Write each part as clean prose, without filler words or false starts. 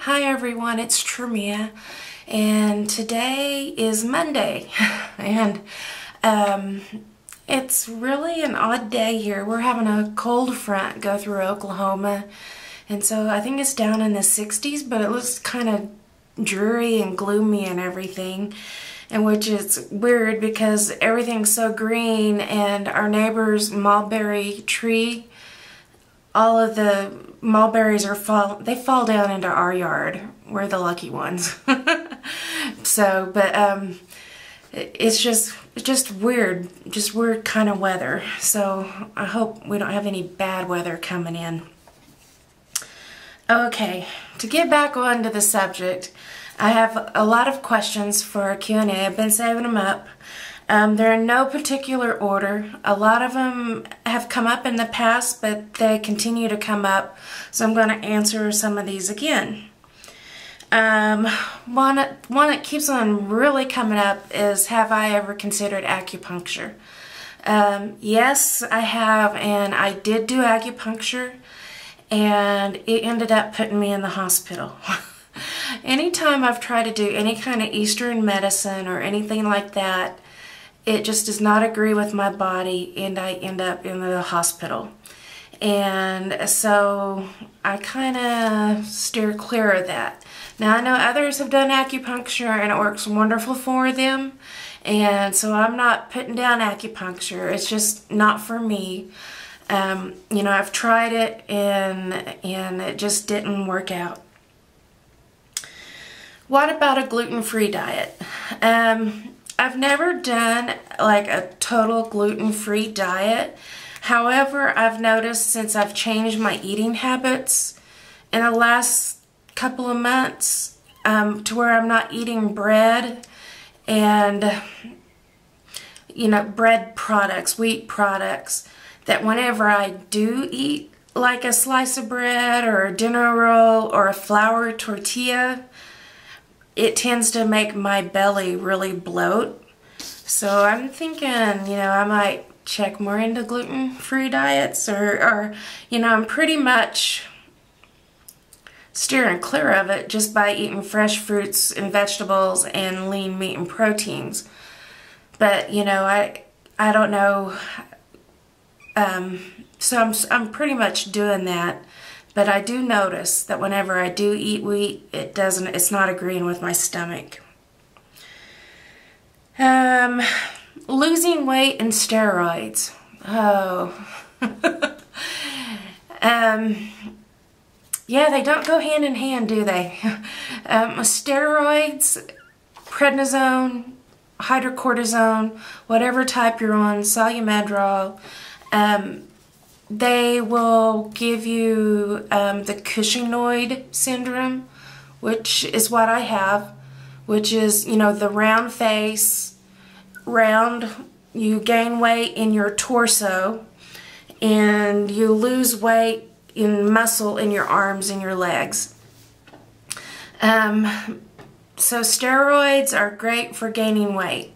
Hi everyone, it's Tremia, and today is Monday, and it's really an odd day here. We're having a cold front go through Oklahoma, and so I think it's down in the 60s, but it looks kind of dreary and gloomy and everything, and which is weird because everything's so green, and our neighbor's mulberry tree, all of the mulberries they fall down into our yard. We're the lucky ones. So, but it's just weird, kind of weather. So I hope we don't have any bad weather coming in. Okay, to get back on to the subject, I have a lot of questions for a Q&A. I've been saving them up. They're in no particular order. A lot of them have come up in the past, but they continue to come up, so I'm going to answer some of these again. One that keeps on really coming up is, have I ever considered acupuncture? Yes, I have, and I did do acupuncture, and it ended up putting me in the hospital. Anytime I've tried to do any kind of Eastern medicine or anything like that, it just does not agree with my body, and I end up in the hospital. And so I kind of steer clear of that. Now I know others have done acupuncture and it works wonderful for them, and so I'm not putting down acupuncture. It's just not for me. You know, I've tried it and it just didn't work out. What about a gluten-free diet? I've never done like a total gluten-free diet. However, I've noticed since I've changed my eating habits in the last couple of months to where I'm not eating bread and, you know, bread products, wheat products, that whenever I do eat like a slice of bread or a dinner roll or a flour tortilla, it tends to make my belly really bloat. So I'm thinking, you know, I might check more into gluten-free diets, or you know, I'm pretty much steering clear of it just by eating fresh fruits and vegetables and lean meat and proteins. But, you know, I don't know. So I'm pretty much doing that. But I do notice that whenever I do eat wheat, it's not agreeing with my stomach. Losing weight and steroids. Oh. Yeah, they don't go hand in hand, do they? Steroids, prednisone, hydrocortisone, whatever type you're on, Solumedrol, they will give you the Cushingoid syndrome, which is what I have, which is, you know, the round face, you gain weight in your torso, and you lose weight in muscle in your arms and your legs. So steroids are great for gaining weight.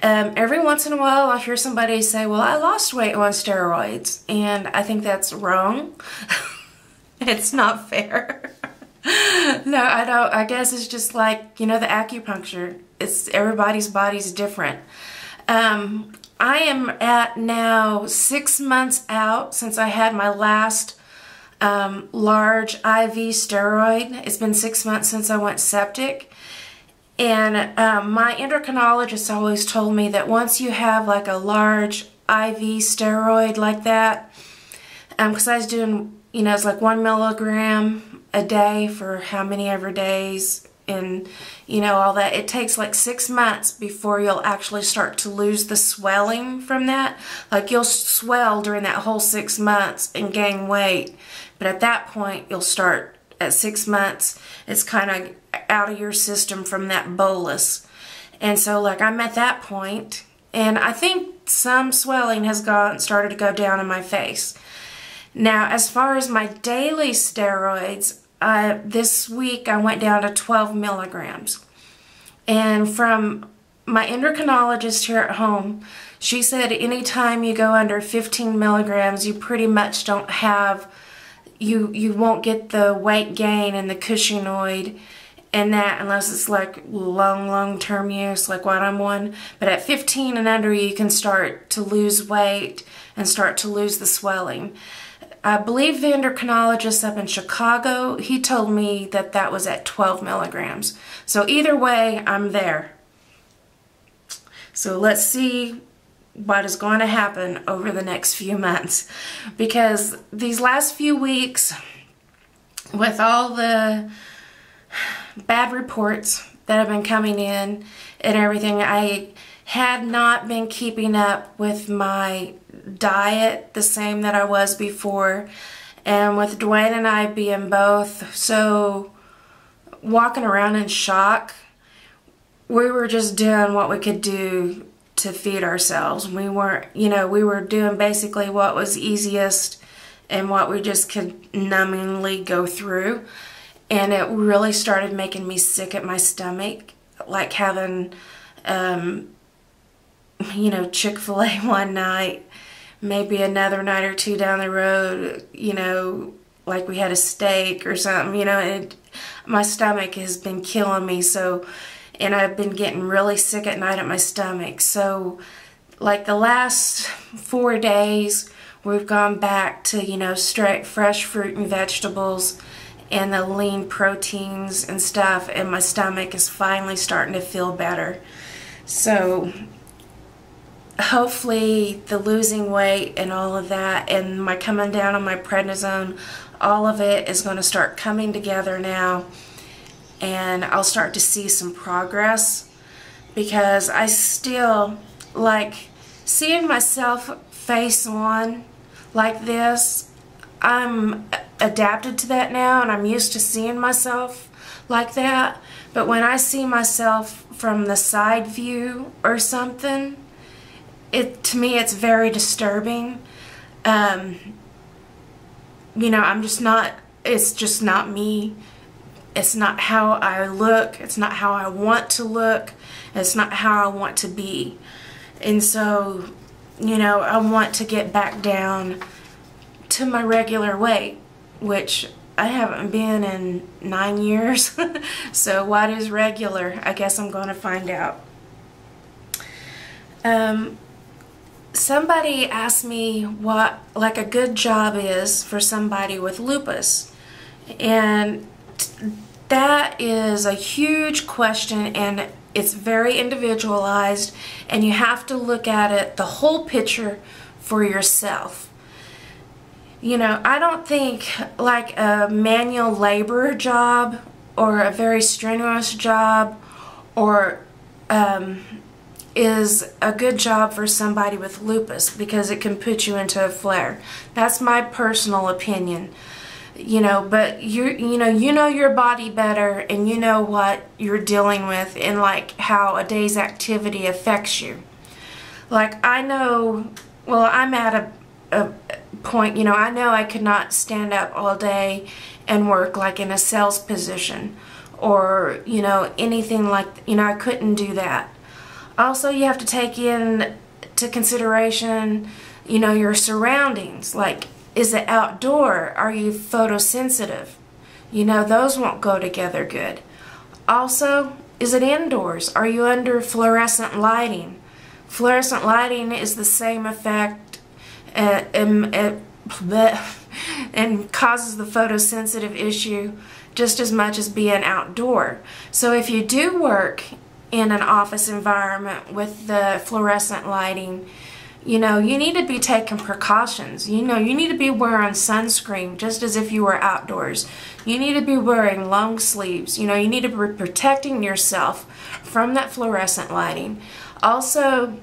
Every once in a while I'll hear somebody say, well, I lost weight on steroids, and I think that's wrong. It's not fair. No, I don't. I guess it's just like, you know, the acupuncture. Everybody's body's different. I am at now 6 months out since I had my last large IV steroid. It's been 6 months since I went septic. And my endocrinologist always told me that once you have like a large IV steroid like that, because I was doing, you know, it's like 1 milligram a day for how many ever days, and, you know, all that. It takes like 6 months before you'll actually start to lose the swelling from that. Like, you'll swell during that whole 6 months and gain weight, but at that point you'll start, at 6 months, it's kind of out of your system from that bolus. And so, like, I'm at that point, and I think some swelling has started to go down in my face. Now, as far as my daily steroids, this week I went down to 12 milligrams. And from my endocrinologist here at home, she said anytime you go under 15 milligrams, you pretty much don't have you won't get the weight gain and the cushingoid and that unless it's like long-term use like what I'm on. But at 15 and under, you can start to lose weight and start to lose the swelling. I believe the endocrinologist up in Chicago, he told me that that was at 12 milligrams. So either way, I'm there. So let's see what is going to happen over the next few months, because these last few weeks, with all the bad reports that have been coming in and everything, I had not been keeping up with my diet the same that I was before. And with Dwayne and I being both so walking around in shock, we were just doing what we could do to feed ourselves. We weren't, we were doing basically what was easiest and what we just could numbingly go through. And it really started making me sick at my stomach, like having, Chick-fil-A one night, maybe another night or two down the road, like we had a steak or something, and my stomach has been killing me. So, and I've been getting really sick at night at my stomach. So, like the last 4 days, we've gone back to, straight fresh fruit and vegetables and the lean proteins and stuff, and my stomach is finally starting to feel better. So hopefully the losing weight and all of that and my coming down on my prednisone, all of it is going to start coming together now, and I'll start to see some progress, because I still like seeing myself face on like this. I'm adapted to that now, and I'm used to seeing myself like that. But when I see myself from the side view or something, to me it's very disturbing. I'm just not, it's just not me. It's not how I look. It's not how I want to look. It's not how I want to be. And so, I want to get back down to my regular weight, which I haven't been in 9 years. So what is regular? I guess I'm going to find out. Somebody asked me what like a good job is for somebody with lupus, and that is a huge question, and it's very individualized, and you have to look at it, the whole picture for yourself. I don't think like a manual labor job or a very strenuous job or is a good job for somebody with lupus, because it can put you into a flare. That's my personal opinion. But you know your body better, and you know what you're dealing with and like how a day's activity affects you. Like I know, well, I'm at a point, I know I could not stand up all day and work like in a sales position or, anything like, I couldn't do that. Also, you have to take into consideration, your surroundings. Like, is it outdoor? Are you photosensitive? Those won't go together good. Also, is it indoors? Are you under fluorescent lighting? Fluorescent lighting is the same effect and causes the photosensitive issue just as much as being outdoor. So if you do work in an office environment with the fluorescent lighting, you need to be taking precautions. You need to be wearing sunscreen just as if you were outdoors. You need to be wearing long sleeves. You need to be protecting yourself from that fluorescent lighting. Also,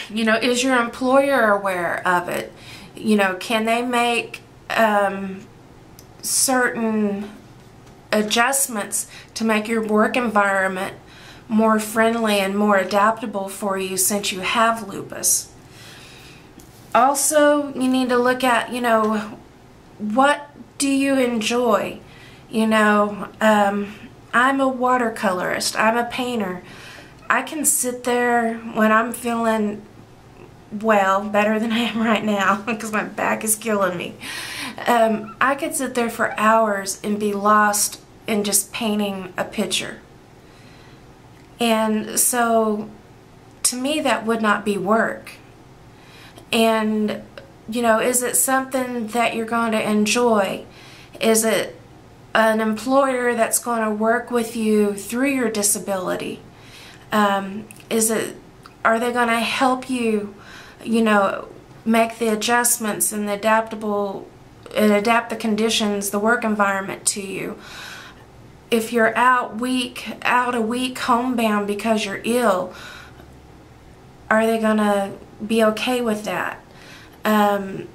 is your employer aware of it? Can they make certain adjustments to make your work environment more friendly and more adaptable for you since you have lupus? Also, you need to look at, what do you enjoy? I'm a watercolorist. I'm a painter. I can sit there when I'm feeling well, better than I am right now because my back is killing me. I could sit there for hours and be lost in just painting a picture. And so, to me, that would not be work. And, you know, is it something that you're going to enjoy? Is it an employer that's going to work with you through your disability? Are they going to help you, you know, make the adjustments and adapt the conditions, the work environment to you? If you're out a week homebound because you're ill, are they going to be okay with that? You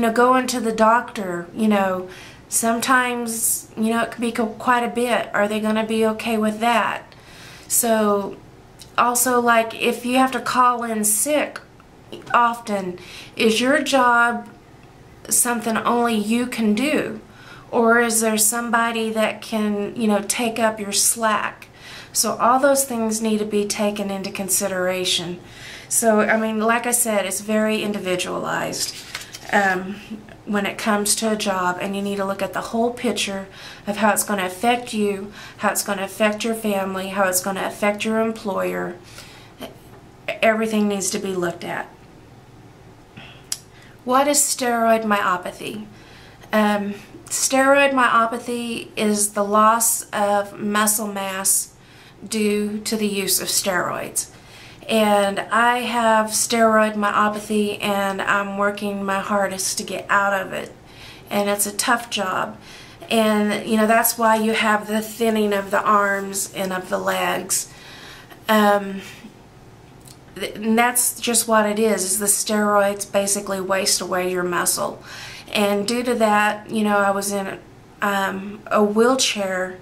know, going to the doctor, you know, sometimes, you know, it could be quite a bit. Are they going to be okay with that? So, also, like, if you have to call in sick often, is your job something only you can do? Or is there somebody that can, you know, take up your slack? So all those things need to be taken into consideration. So, I mean, like I said, it's very individualized when it comes to a job, and you need to look at the whole picture of how it's going to affect you, how it's going to affect your family, how it's going to affect your employer. Everything needs to be looked at. What is steroid myopathy? Steroid myopathy is the loss of muscle mass due to the use of steroids. And I have steroid myopathy, and I'm working my hardest to get out of it. And it's a tough job. And, you know, that's why you have the thinning of the arms and of the legs. And that's just what it is the steroids basically waste away your muscle. And due to that, you know, I was in a wheelchair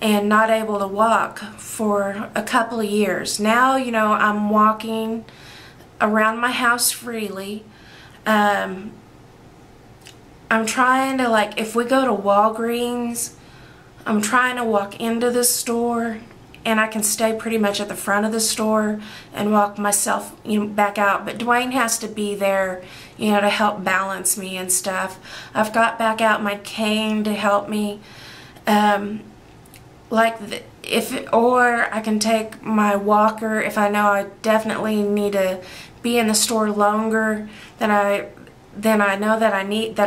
and not able to walk for a couple of years. Now, you know, I'm walking around my house freely. I'm trying to, like, if we go to Walgreens, I'm trying to walk into the store, and I can stay pretty much at the front of the store and walk myself, you know, back out. But Dwayne has to be there, you know, to help balance me and stuff. I've got back out my cane to help me. Or I can take my walker if I know I definitely need to be in the store longer than I know that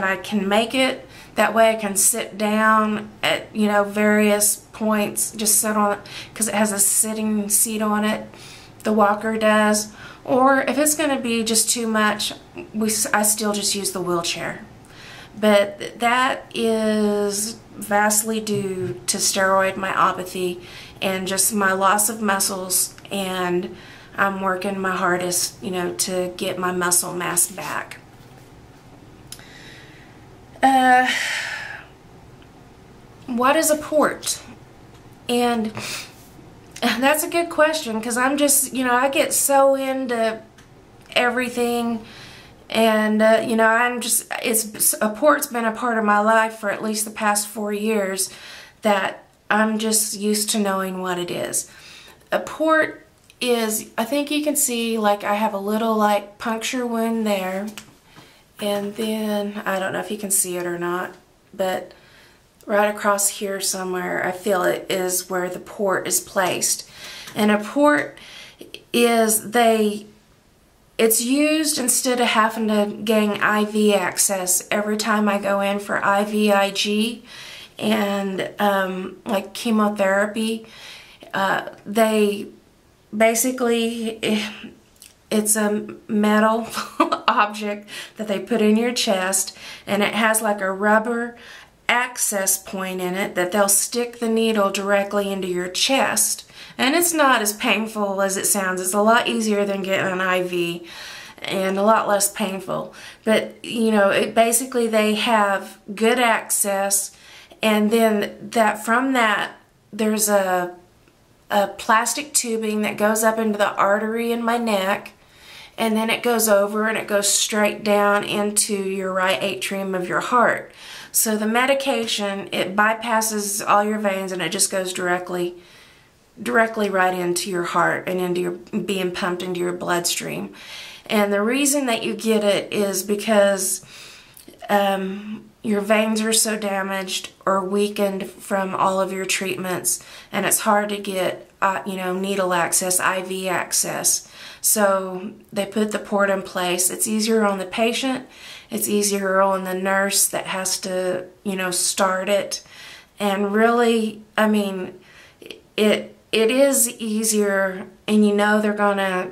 I can make it. That way I can sit down at, you know, various points, just sit on it, because it has a sitting seat on it, the walker does. Or if it's going to be just too much, I still just use the wheelchair. But that is vastly due to steroid myopathy and just my loss of muscles, and I'm working my hardest, you know, to get my muscle mass back. What is a port? And that's a good question, because I'm just, you know, I get so into everything, and you know, a port's been a part of my life for at least the past 4 years, that I'm just used to knowing what it is. A port is, I think you can see, like, I have a little, like, puncture wound there, and then, I don't know if you can see it or not, but right across here somewhere, I feel it is where the port is placed. And a port is, it's used instead of having to gain IV access every time I go in for IVIG and like chemotherapy. They basically, it's a metal object that they put in your chest, and it has like a rubber access point in it that they'll stick the needle directly into your chest. And it's not as painful as it sounds. It's a lot easier than getting an IV and a lot less painful. But, you know, basically they have good access, and then from that there's a plastic tubing that goes up into the artery in my neck, and then it goes over and it goes straight down into your right atrium of your heart. So the medication, it bypasses all your veins and it just goes directly directly right into your heart and into your being pumped into your bloodstream. And the reason that you get it is because your veins are so damaged or weakened from all of your treatments, and it's hard to get needle access, IV access. So they put the port in place. It's easier on the patient. It's easier on the nurse that has to, start it. And really, I mean, it is easier, and they're gonna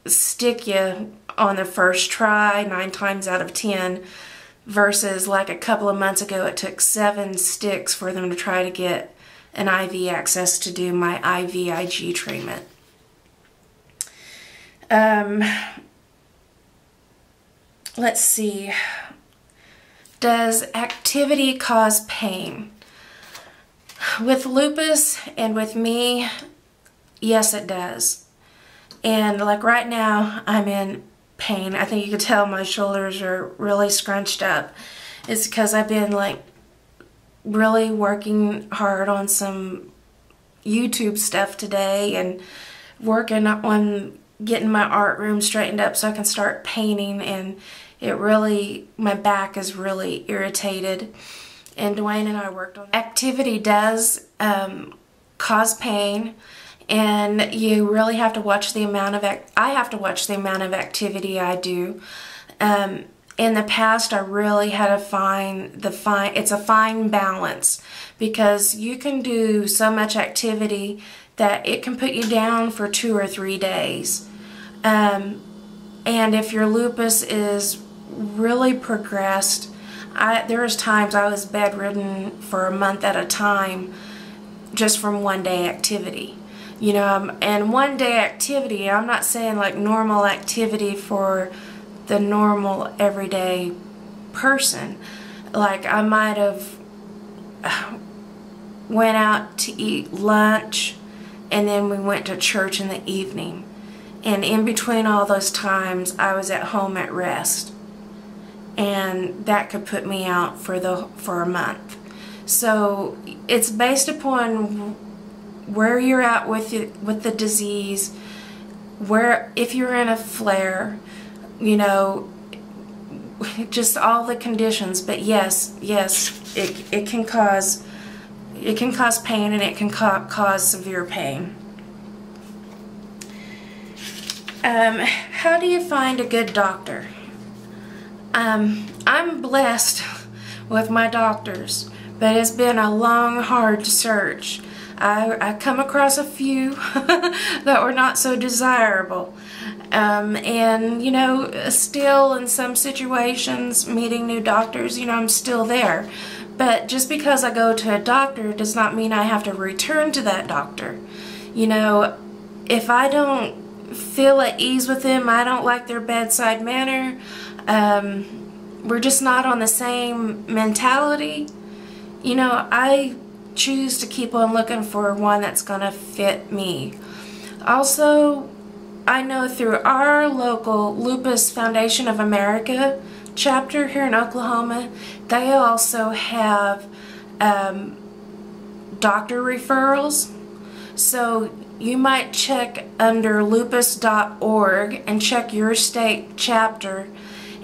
stick you on the first try 9 times out of 10, versus like a couple of months ago it took 7 sticks for them to try to get an IV access to do my IVIG treatment. Let's see. Does activity cause pain? With lupus and with me, yes it does. And like right now, I'm in pain. I think you can tell my shoulders are really scrunched up. It's because I've been like really working hard on some YouTube stuff today and working on getting my art room straightened up so I can start painting, and my back is really irritated. And Dwayne and I worked on that. Activity does cause pain, and you really have to watch the amount of I have to watch the amount of activity I do. In the past, I really had to find it's a fine balance, because you can do so much activity that it can put you down for 2 or 3 days. And if your lupus is really progressed, there was times I was bedridden for a month at a time just from 1 day activity. And 1 day activity, I'm not saying like normal activity for the normal everyday person. Like I might have went out to eat lunch, and then we went to church in the evening. And in between all those times, I was at home at rest. And that could put me out for a month. So it's based upon where you're at with the disease, if you're in a flare, just all the conditions. But yes, it can cause pain, and it can cause severe pain. How do you find a good doctor? I'm blessed with my doctors, but it's been a long, hard search. I come across a few that were not so desirable. And still in some situations, meeting new doctors, I'm still there. But just because I go to a doctor does not mean I have to return to that doctor. If I don't feel at ease with them, I don't like their bedside manner, we're just not on the same mentality, I choose to keep on looking for one that's going to fit me. Also, I know through our local Lupus Foundation of America chapter here in Oklahoma, they also have doctor referrals. So you might check under lupus.org and check your state chapter,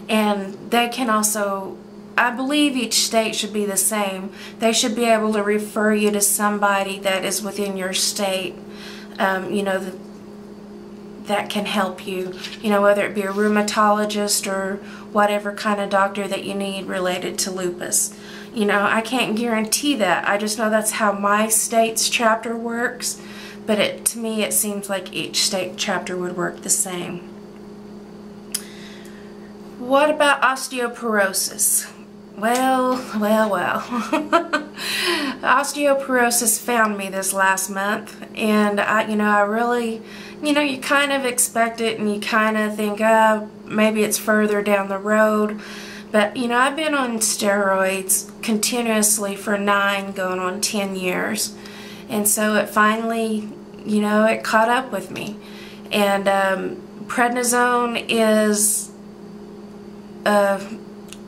and they can also, I believe each state should be the same. They should be able to refer you to somebody that is within your state, that can help you, whether it be a rheumatologist or whatever kind of doctor that you need related to lupus. I can't guarantee that. I just know that's how my state's chapter works, but to me it seems like each state chapter would work the same. What about osteoporosis? Well. Osteoporosis found me this last month, and I really, you kind of expect it, and you kind of think, maybe it's further down the road. But, I've been on steroids continuously for 9, going on 10 years. And so it finally, it caught up with me. And prednisone is a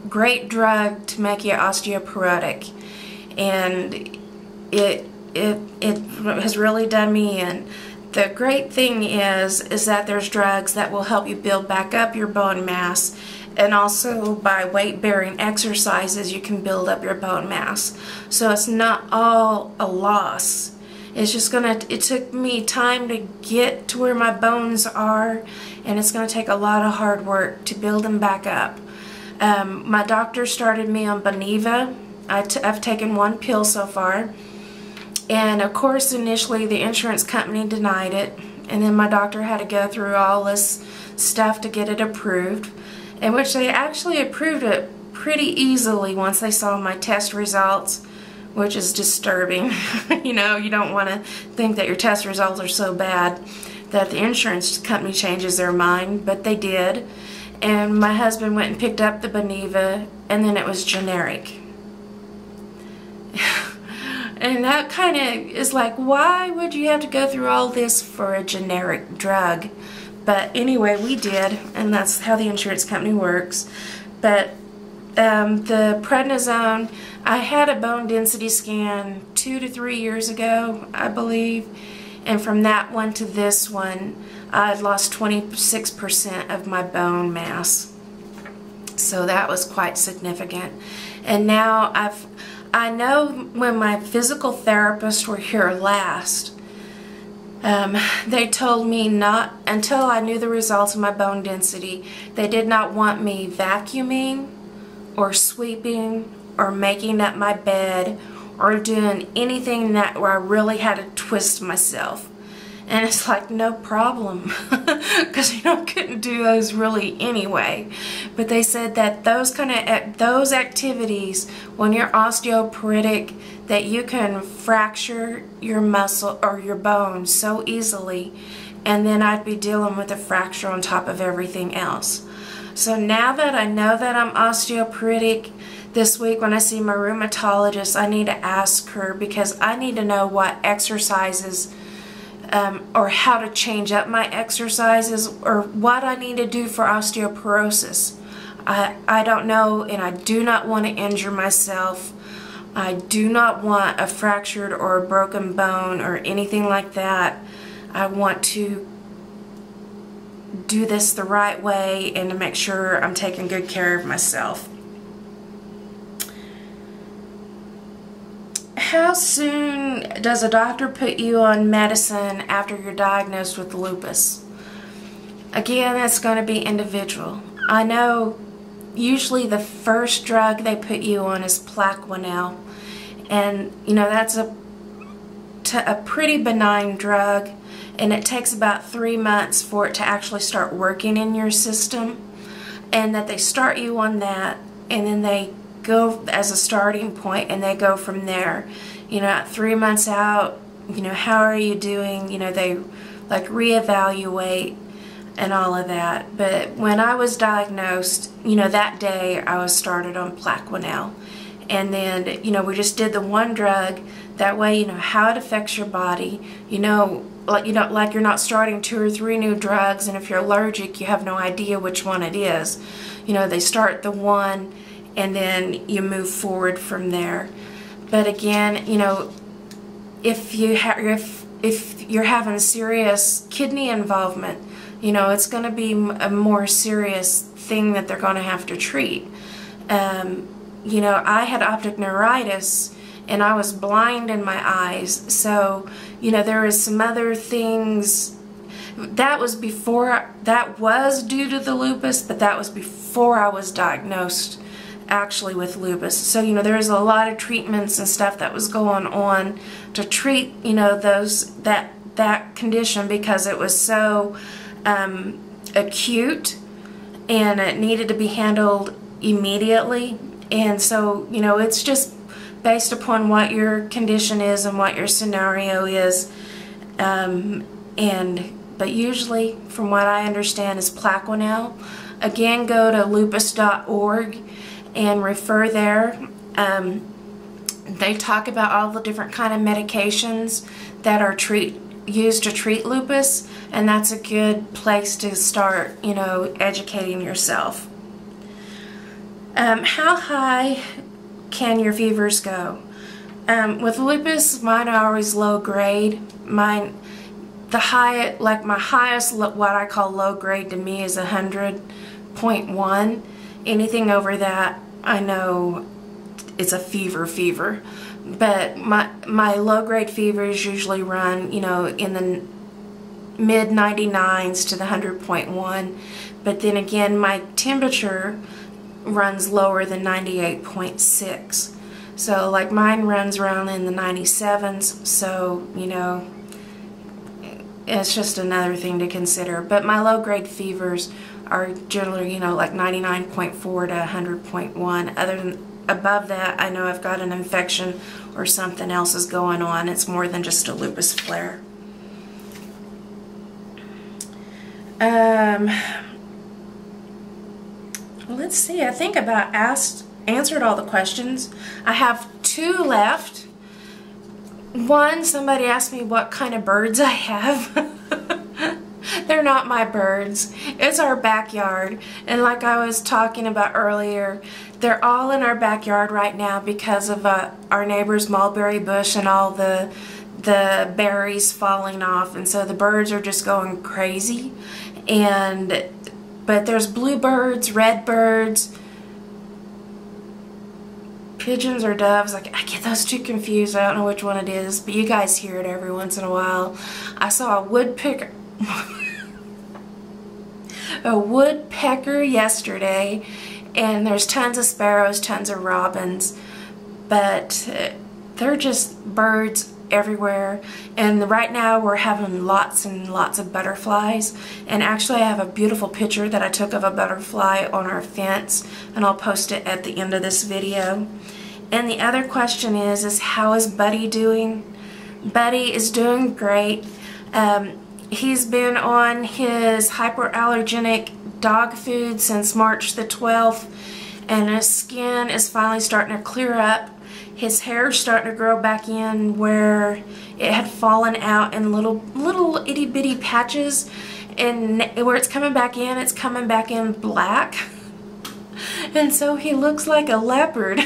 great drug to make you osteoporotic. And it has really done me in. The great thing is that there's drugs that will help you build back up your bone mass, and also by weight-bearing exercises you can build up your bone mass. So it's not all a loss. It's just it took me time to get to where my bones are, and it's gonna take a lot of hard work to build them back up. My doctor started me on Boniva. I've taken one pill so far, and of course initially the insurance company denied it, and then my doctor had to go through all this stuff to get it approved, in which they actually approved it pretty easily once they saw my test results, which is disturbing. You know, you don't want to think that your test results are so bad that the insurance company changes their mind, but they did. And my husband went and picked up the Boniva, and then it was generic. And that kind of is like, why would you have to go through all this for a generic drug? But anyway, we did, and that's how the insurance company works. But the prednisone, I had a bone density scan 2 to 3 years ago, I believe, and from that one to this one, I'd lost 26% of my bone mass. So that was quite significant. And now I know when my physical therapists were here last, they told me not, until I knew the results of my bone density, they did not want me vacuuming or sweeping or making up my bed or doing anything where I really had to twist myself. And it's like, no problem, because couldn't do those really anyway. But they said that those activities, when you're osteoporotic, that you can fracture your muscle or your bone so easily, and then I'd be dealing with a fracture on top of everything else. So now that I know that I'm osteoporotic, this week when I see my rheumatologist, I need to ask her, because I need to know what exercises or how to change up my exercises, or what I need to do for osteoporosis. I don't know, and I do not want to injure myself. I do not want a fractured or a broken bone or anything like that. I want to do this the right way and to make sure I'm taking good care of myself. How soon does a doctor put you on medicine after you're diagnosed with lupus? Again, that's going to be individual. I know usually the first drug they put you on is Plaquenil, and that's a pretty benign drug, and it takes about 3 months for it to actually start working in your system, and that they start you on that, and then they go as a starting point, and they go from there. 3 months out, how are you doing? They like reevaluate and all of that. But when I was diagnosed, that day I was started on Plaquenil, and then we just did the one drug. That way, how it affects your body. Like you're not starting 2 or 3 new drugs, and if you're allergic, you have no idea which one it is. They start the one, and then you move forward from there. But again, if you're having serious kidney involvement, it's going to be a more serious thing that they're going to have to treat. I had optic neuritis, and I was blind in my eyes, so there was some other things that was due to the lupus, but that was before I was diagnosed actually with lupus. So there was a lot of treatments and stuff that was going on to treat that condition, because it was so acute and it needed to be handled immediately. And so it's just based upon what your condition is and what your scenario is, but usually, from what I understand, is Plaquenil. Again, go to lupus.org and refer there. They talk about all the different kind of medications that are used to treat lupus, and that's a good place to start, educating yourself. How high can your fevers go? With Lupus, mine are always low grade. Mine, my highest, what I call low grade to me is 100.1. Anything over that, I know it's a fever. But my low grade fevers usually run, you know, in the mid 99s to the 100.1. But then again, my temperature runs lower than 98.6. So like mine runs around in the 97s, so you know, it's just another thing to consider. But my low grade fevers are generally, you know, like 99.4 to 100.1. Other than above that, I know I've got an infection or something else is going on. It's more than just a lupus flare. Let's see, I think about answered all the questions. I have 2 left. One, somebody asked me what kind of birds I have. They're not my birds. It's our backyard. And like I was talking about earlier, they're all in our backyard right now because of our neighbor's mulberry bush and all the berries falling off. And so the birds are just going crazy. But there's bluebirds, redbirds, pigeons or doves. I get those 2 confused. I don't know which one it is, but you guys hear it every once in a while. I saw a woodpecker yesterday, and there's tons of sparrows, tons of robins, but they're just birds everywhere. And right now we're having lots and lots of butterflies, and actually I have a beautiful picture that I took of a butterfly on our fence, and I'll post it at the end of this video. And the other question is how is Buddy doing? Buddy is doing great. He's been on his hyperallergenic dog food since March the 12th, and his skin is finally starting to clear up. His hair's starting to grow back in where it had fallen out in little itty bitty patches, and where it's coming back in black. And so he looks like a leopard.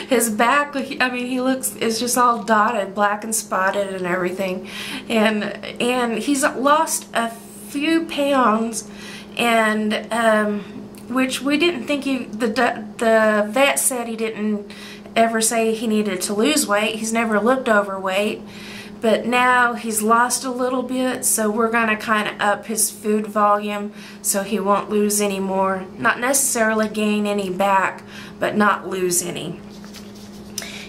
His back, I mean, it's just all dotted, black and spotted and everything. And he's lost a few pounds, and which we didn't think the vet said he didn't ever say he needed to lose weight. He's never looked overweight, but now he's lost a little bit, so we're going to kind of up his food volume so he won't lose any more. Not necessarily gain any back, but not lose any.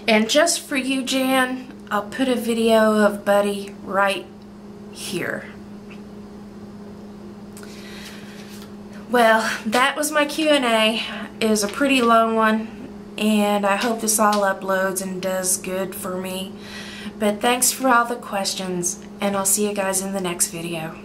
And just for you, Jan, I'll put a video of Buddy right here. Well, that was my Q&A. It was a pretty long one, and I hope this all uploads and does good for me. But thanks for all the questions, and I'll see you guys in the next video.